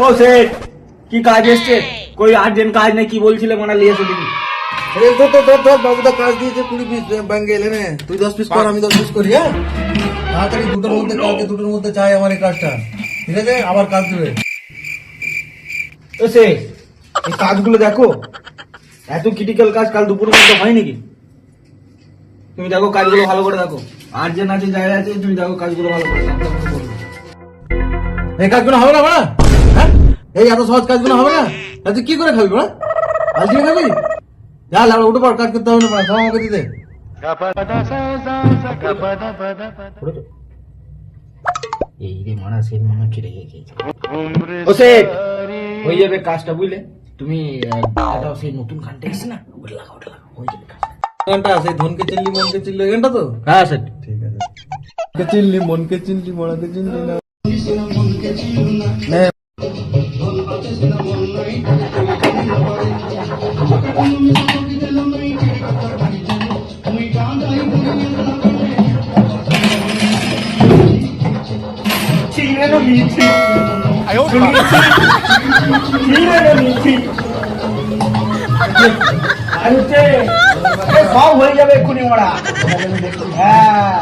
ও set কি কাজ এসছে? কই আর্জেন্ট কাজ নেই কি বলছিলে মানে নিয়ে এসে দিবি। ধর বাবুদা কাজ দিয়েছে 20 পিস ব্যাংকে এলে নে, তুই 10 পিস কর, আমি 10 পিস করি। হ্যাঁ, তাড়াতাড়ি দুটোর মধ্যে, কালকে দুটোর মধ্যে চাই আমার এই কাজটা, ঠিক আছে? আবার কাজ দেবে। ও সেট এই কাজগুলো দেখো, এত ক্রিটিক্যাল কাজ কাল দুপুরের মধ্যে হয় নাকি? তুমি দেখো কাজগুলো ভালো করে দেখো, আর্জেন্ট আছে জায়গা আছে, তুমি দেখো কাজগুলো ভালো করে দেখো। এই কাজগুলো হবে না বড়া? হ্যাঁ, এই এত সহজ কাজগুলো হবে না? তুই কি করে খাবি বড়া? আজকে খাবি? যা লাউড়া উঠে পড়, কাজ করতে হবে না বড়া, সব আমাকে দিতে। এই রে মারা সেট মনে হচ্ছে রেগে গেছে। ও সেট হয়ে যাবে কাজটা বুঝলে। তুমি একটা সেই নতুন গানটা এসছে না, ওটা লাগাও হয়ে যাবে কাজ। গানটা সেই ধনকে চিনলি মনকে চিনলি ওই গানটা তো? হ্যাঁ সেট ঠিক আছে। কে চিনলি মনকে চিনলি বড়াকে চিনলি না। নে। সব হয়ে যাবে এক্ষুনি ওরা। হ্যাঁ